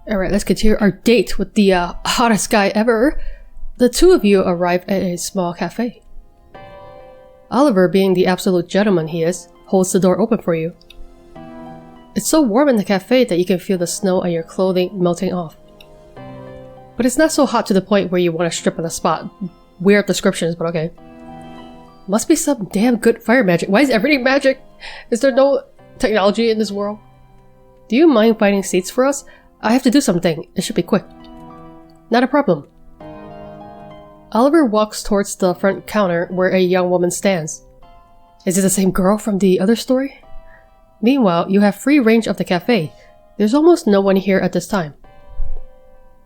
Alright, let's continue our date with the hottest guy ever. The two of you arrive at a small cafe. Oliver, being the absolute gentleman he is, holds the door open for you. It's so warm in the cafe that you can feel the snow on your clothing melting off. But it's not so hot to the point where you want to strip on the spot. Weird descriptions, but okay. Must be some damn good fire magic. Why is everything magic? Is there no technology in this world? Do you mind finding seats for us? I have to do something. It should be quick. Not a problem. Oliver walks towards the front counter where a young woman stands. Is it the same girl from the other story? Meanwhile, you have free range of the cafe. There's almost no one here at this time.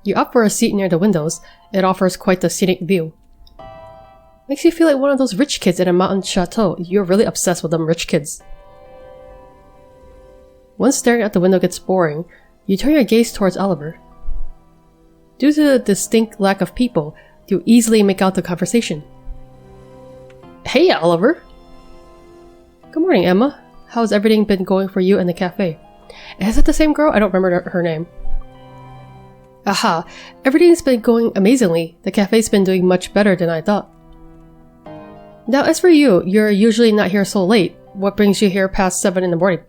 You opt for a seat near the windows. It offers quite the scenic view. Makes you feel like one of those rich kids in a mountain chateau. You're really obsessed with them rich kids. Once staring out the window gets boring, you turn your gaze towards Oliver. Due to the distinct lack of people, you easily make out the conversation. Hey, Oliver! Good morning, Emma. How's everything been going for you in the cafe? Is it the same girl? I don't remember her name. Aha! Everything's been going amazingly. The cafe's been doing much better than I thought. Now, as for you, you're usually not here so late. What brings you here past 7 in the morning?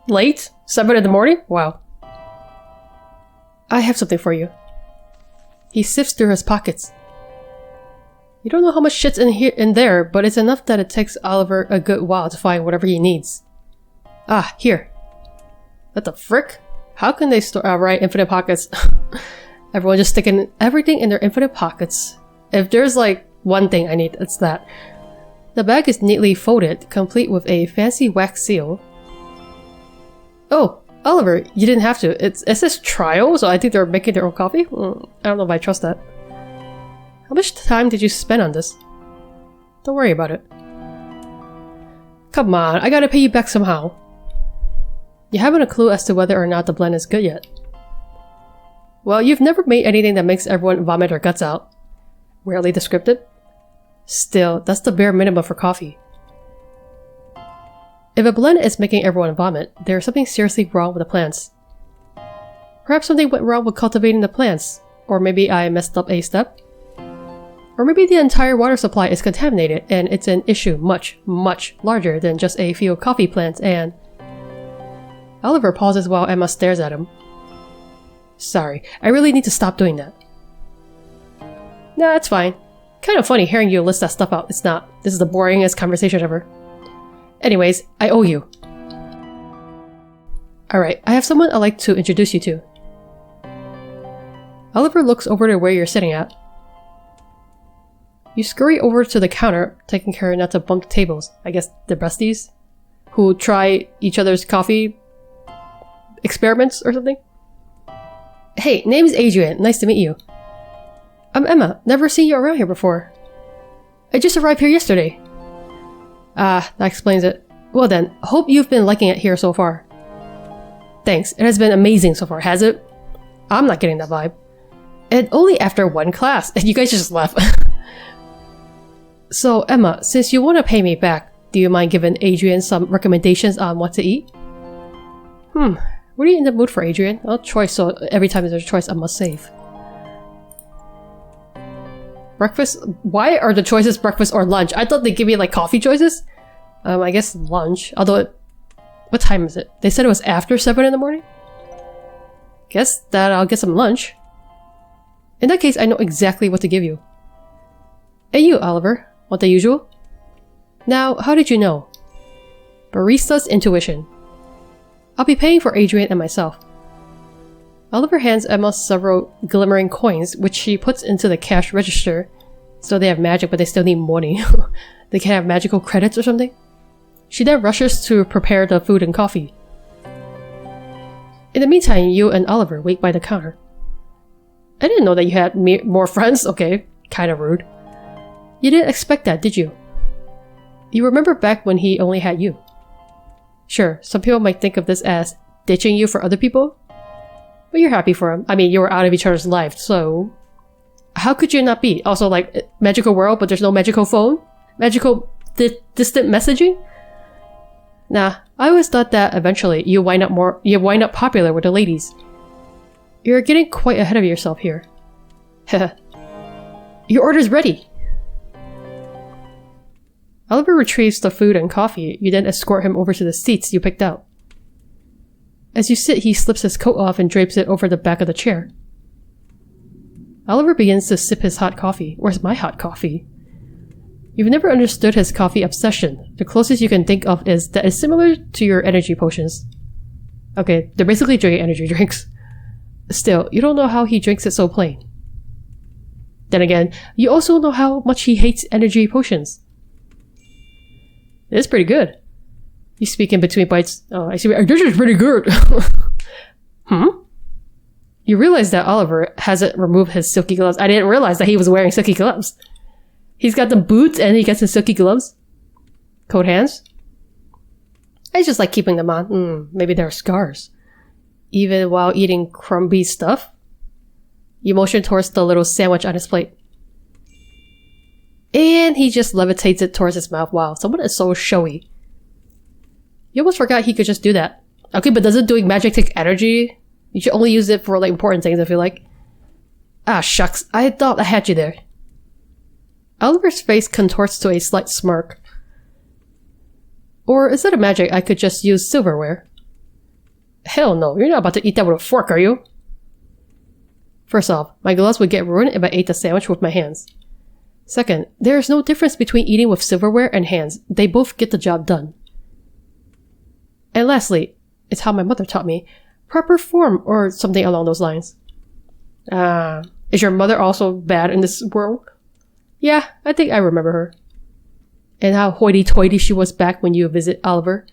Late? 7 in the morning? Wow. I have something for you. He sifts through his pockets. You don't know how much shit's in there, but it's enough that it takes Oliver a good while to find whatever he needs. Ah, here. What the frick? How can they store- right, infinite pockets. Everyone just sticking everything in their infinite pockets. If there's like one thing I need, it's that. The bag is neatly folded, complete with a fancy wax seal. Oh, Oliver, you didn't have to. It says trial, so I think they're making their own coffee? I don't know if I trust that. How much time did you spend on this? Don't worry about it. Come on, I gotta pay you back somehow. You haven't a clue as to whether or not the blend is good yet. Well, you've never made anything that makes everyone vomit their guts out. Rarely descriptive. Still, that's the bare minimum for coffee. If a blend is making everyone vomit, there's something seriously wrong with the plants. Perhaps something went wrong with cultivating the plants, or maybe I messed up a step. Or maybe the entire water supply is contaminated and it's an issue much, much larger than just a few coffee plants and... Oliver pauses while Emma stares at him. Sorry, I really need to stop doing that. Nah, it's fine. Kind of funny hearing you list that stuff out. It's not. This is the boringest conversation ever. Anyways, I owe you. Alright, I have someone I'd like to introduce you to. Oliver looks over to where you're sitting at. You scurry over to the counter, taking care not to bump tables. I guess the besties? Who try each other's coffee experiments or something? Hey, name's Adrian. Nice to meet you. I'm Emma. Never seen you around here before. I just arrived here yesterday. Ah, that explains it. Well then, hope you've been liking it here so far. Thanks, it has been amazing so far, has it? I'm not getting that vibe. And only after one class, and you guys just left. So, Emma, since you want to pay me back, do you mind giving Adrian some recommendations on what to eat? What are you in the mood for, Adrian? Well, choice, so every time there's a choice, I must save. Breakfast? Why are the choices breakfast or lunch? I thought they'd give me like coffee choices. I guess lunch. Although, what time is it? They said it was after 7 in the morning? Guess that I'll get some lunch. In that case, I know exactly what to give you. Hey you, Oliver. Want the usual? Now, how did you know? Barista's intuition. I'll be paying for Adrian and myself. Oliver hands Emma several glimmering coins, which she puts into the cash register. So they have magic, but they still need money. They can't have magical credits or something? She then rushes to prepare the food and coffee. In the meantime, you and Oliver wait by the counter. I didn't know that you had more friends. Okay, kind of rude. You didn't expect that, did you? You remember back when he only had you. Sure, some people might think of this as ditching you for other people. But you're happy for him. I mean, you were out of each other's life, so... How could you not be? Also, like, magical world, but there's no magical phone? Magical distant messaging? Nah, I always thought that eventually you wind up popular with the ladies. You're getting quite ahead of yourself here. Your order's ready! Oliver retrieves the food and coffee. You then escort him over to the seats you picked out. As you sit, he slips his coat off and drapes it over the back of the chair. Oliver begins to sip his hot coffee. Where's my hot coffee? You've never understood his coffee obsession. The closest you can think of is that it's similar to your energy potions. Okay, they're basically drinking energy drinks. Still, you don't know how he drinks it so plain. Then again, you also know how much he hates energy potions. It's pretty good. You speak in between bites. Oh, I see. This is pretty good. You realize that Oliver hasn't removed his silky gloves. I didn't realize that he was wearing silky gloves. He's got the boots and he gets his silky gloves. Coat hands. I just like keeping them on. Maybe they're scars. Even while eating crumbly stuff. You motion towards the little sandwich on his plate. And he just levitates it towards his mouth. Wow, someone is so showy. You almost forgot he could just do that. Okay, but doesn't doing magic take energy? You should only use it for like important things, I feel like. Ah, shucks. I thought I had you there. Oliver's face contorts to a slight smirk. Or instead of magic, I could just use silverware. Hell no, you're not about to eat that with a fork, are you? First off, my gloves would get ruined if I ate the sandwich with my hands. Second, there is no difference between eating with silverware and hands. They both get the job done. And lastly, it's how my mother taught me. Proper form, or something along those lines. Is your mother also bad in this world? Yeah, I think I remember her. And how hoity-toity she was back when you visit Oliver.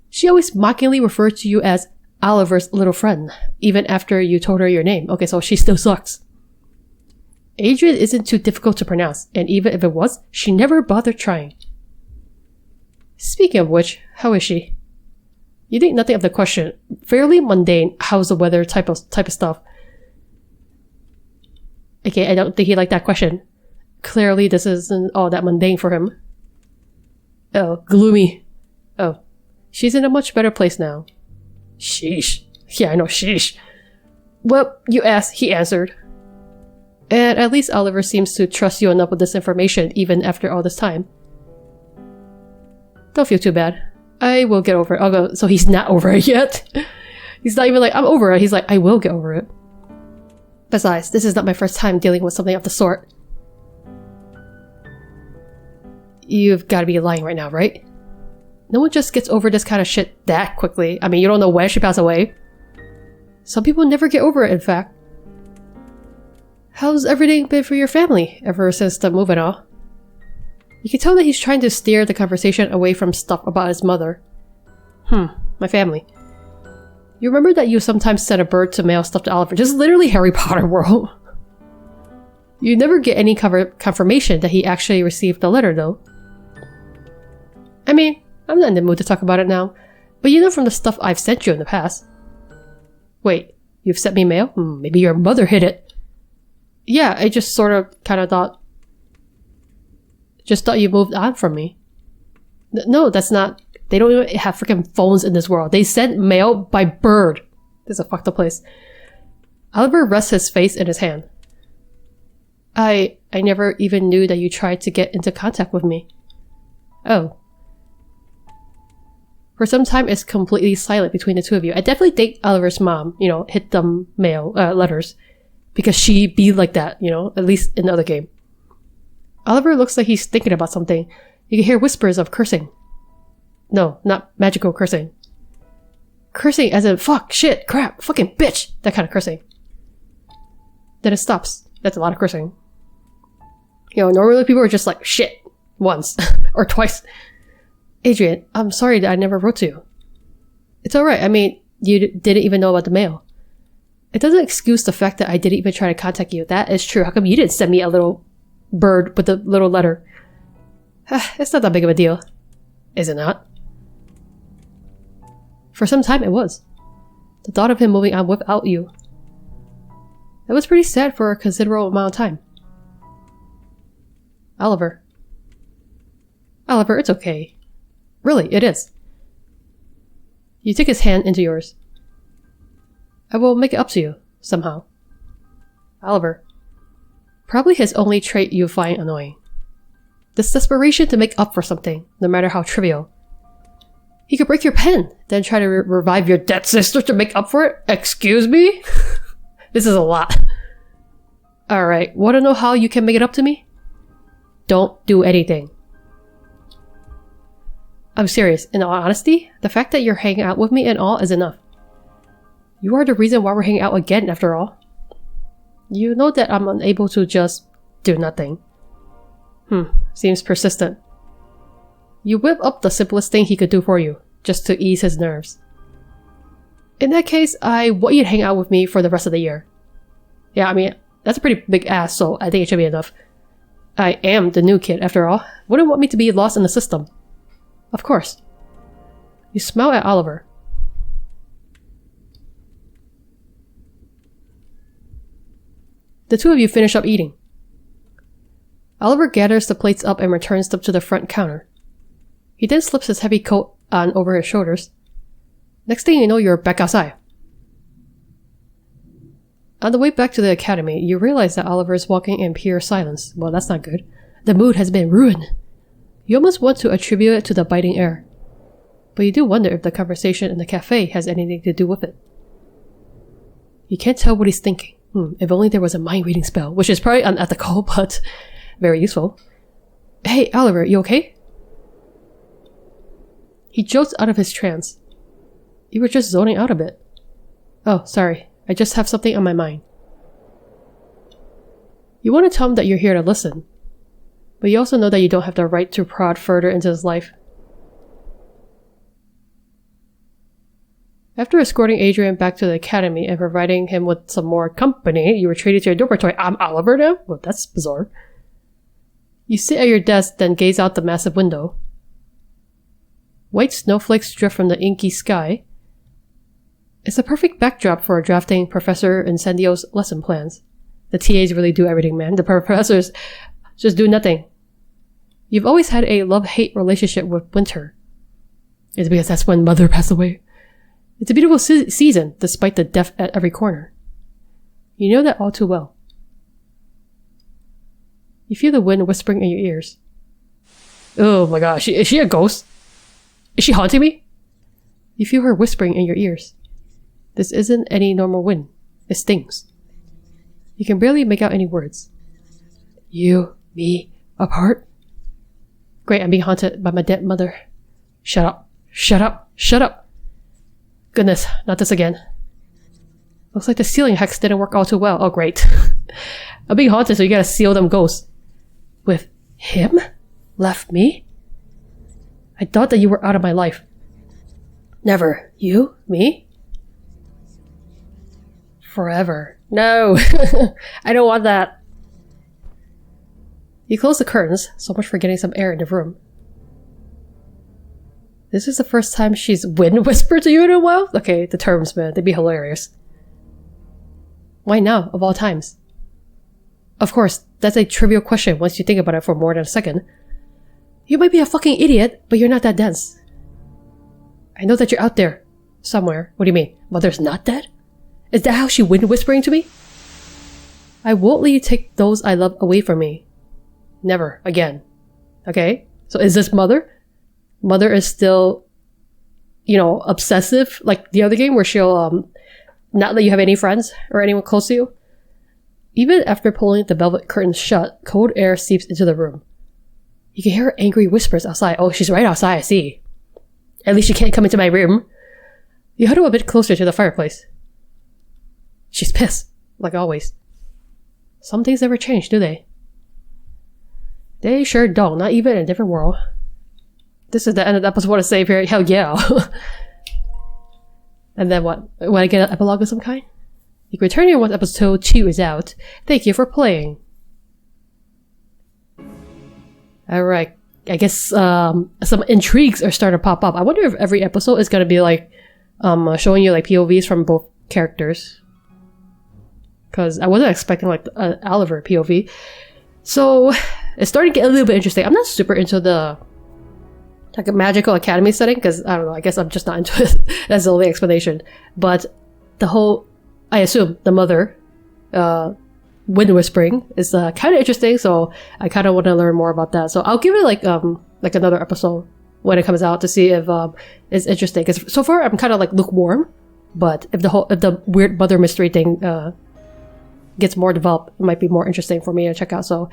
She always mockingly referred to you as Oliver's little friend, even after you told her your name. Okay, so she still sucks. Adrian isn't too difficult to pronounce, and even if it was, she never bothered trying. Speaking of which, how is she? You think nothing of the question. Fairly mundane, how's the weather type of stuff. Okay, I don't think he liked that question. Clearly this isn't all that mundane for him. Oh, gloomy. Oh, she's in a much better place now. Sheesh. Yeah, I know, sheesh. Well, you asked, he answered. And at least Oliver seems to trust you enough with this information even after all this time. Don't feel too bad. I will get over it. I'll go. So he's not over it yet. He's not even like, I'm over it. He's like, I will get over it. Besides, this is not my first time dealing with something of the sort. You've got to be lying right now, right? No one just gets over this kind of shit that quickly. I mean, you don't know when she passed away. Some people never get over it, in fact. How's everything been for your family ever since the move and all? You can tell that he's trying to steer the conversation away from stuff about his mother. My family. You remember that you sometimes sent a bird to mail stuff to Oliver. Just literally Harry Potter world. You never get any confirmation that he actually received the letter, though. I mean, I'm not in the mood to talk about it now, but you know from the stuff I've sent you in the past. Wait, you've sent me mail? Maybe your mother hid it. Yeah, I just sort of kind of thought... Just thought you moved on from me. No, that's not... They don't even have freaking phones in this world. They send mail by bird. This is a fucked up place. Oliver rests his face in his hand. I never even knew that you tried to get into contact with me. Oh. For some time, it's completely silent between the two of you. I definitely think Oliver's mom, hit them letters. Because she be like that, at least in the other game. Oliver looks like he's thinking about something. You can hear whispers of cursing. No, not magical cursing. Cursing as in fuck, shit, crap, fucking bitch. That kind of cursing. Then it stops. That's a lot of cursing. Normally people are just like, shit, once. or twice. Adrian, I'm sorry that I never wrote to you. It's alright, I mean, you didn't even know about the mail. It doesn't excuse the fact that I didn't even try to contact you. That is true. How come you didn't send me a little bird with a little letter? It's not that big of a deal. Is it not? For some time it was. The thought of him moving on without you. That was pretty sad for a considerable amount of time. Oliver. Oliver, it's okay. Really, it is. You took his hand into yours. I will make it up to you, somehow. Oliver. Probably his only trait you find annoying. This desperation to make up for something, no matter how trivial. He could break your pen, then try to revive your dead sister to make up for it? Excuse me? This is a lot. Alright, wanna know how you can make it up to me? Don't do anything. I'm serious, in all honesty, the fact that you're hanging out with me and all is enough. You are the reason why we're hanging out again, after all. You know that I'm unable to just do nothing. Seems persistent. You whip up the simplest thing he could do for you, just to ease his nerves. In that case, I want you to hang out with me for the rest of the year. Yeah, I mean, that's a pretty big ask, so I think it should be enough. I am the new kid, after all. Wouldn't want me to be lost in the system. Of course. You smile at Oliver. The two of you finish up eating. Oliver gathers the plates up and returns them to the front counter. He then slips his heavy coat on over his shoulders. Next thing you know, you're back outside. On the way back to the academy, you realize that Oliver is walking in pure silence. Well, that's not good. The mood has been ruined. You almost want to attribute it to the biting air. But you do wonder if the conversation in the cafe has anything to do with it. You can't tell what he's thinking. If only there was a mind-reading spell, which is probably unethical, but very useful. Hey, Oliver, you okay? He jolts out of his trance. You were just zoning out a bit. Oh, sorry. I just have something on my mind. You want to tell him that you're here to listen, but you also know that you don't have the right to prod further into his life. After escorting Adrian back to the academy and providing him with some more company, you retreated to your dormitory. I'm Oliver now? Well, that's bizarre. You sit at your desk, then gaze out the massive window. White snowflakes drift from the inky sky. It's a perfect backdrop for drafting Professor Incendio's lesson plans. The TAs really do everything, man. The professors just do nothing. You've always had a love-hate relationship with winter. It's because that's when Mother passed away. It's a beautiful season, despite the death at every corner. You know that all too well. You feel the wind whispering in your ears. Oh my gosh, is she a ghost? Is she haunting me? You feel her whispering in your ears. This isn't any normal wind. It stings. You can barely make out any words. You, me, apart? Great, I'm being haunted by my dead mother. Shut up. Shut up. Shut up. Goodness, not this again. Looks like the sealing hex didn't work all too well. Oh, great. I'm being haunted, so you gotta seal them ghosts. With him? Left me? I thought that you were out of my life. Never. You? Me? Forever. No. I don't want that. You close the curtains, so much for getting some air in the room. This is the first time she's wind whispered to you in a while? Okay, the terms, man, they'd be hilarious. Why now, of all times? Of course, that's a trivial question once you think about it for more than a second. You might be a fucking idiot, but you're not that dense. I know that you're out there. Somewhere. What do you mean? Mother's not dead? Is that how she wind whispering to me? I won't let you take those I love away from me. Never. Again. Okay? So is this Mother? Mother is still, obsessive, like the other game where she'll not let you have any friends or anyone close to you. Even after pulling the velvet curtains shut, cold air seeps into the room. You can hear angry whispers outside. Oh, she's right outside, I see. At least she can't come into my room. You huddle a bit closer to the fireplace. She's pissed, like always. Some things never change, do they? They sure don't, not even in a different world. This is the end of the episode. What to save here? Hell yeah. And then what? When I get an epilogue of some kind? You can return here once episode 2 is out. Thank you for playing. Alright. I guess some intrigues are starting to pop up. I wonder if every episode is going to be like showing you like POVs from both characters. Because I wasn't expecting like an Oliver POV. So it's starting to get a little bit interesting. I'm not super into the like a magical academy setting because I don't know, I guess I'm just not into it. That's the only explanation. But the whole I assume the mother, wind whispering, is kind of interesting. So I kind of want to learn more about that. So I'll give it like another episode when it comes out to see if it's interesting. Because so far I'm kind of like lukewarm, but if the weird mother mystery thing gets more developed, it might be more interesting for me to check out. So,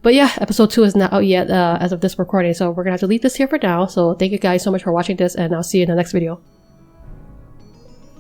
but yeah, episode 2 is not out yet as of this recording, so we're gonna have to leave this here for now. So thank you guys so much for watching this, and I'll see you in the next video.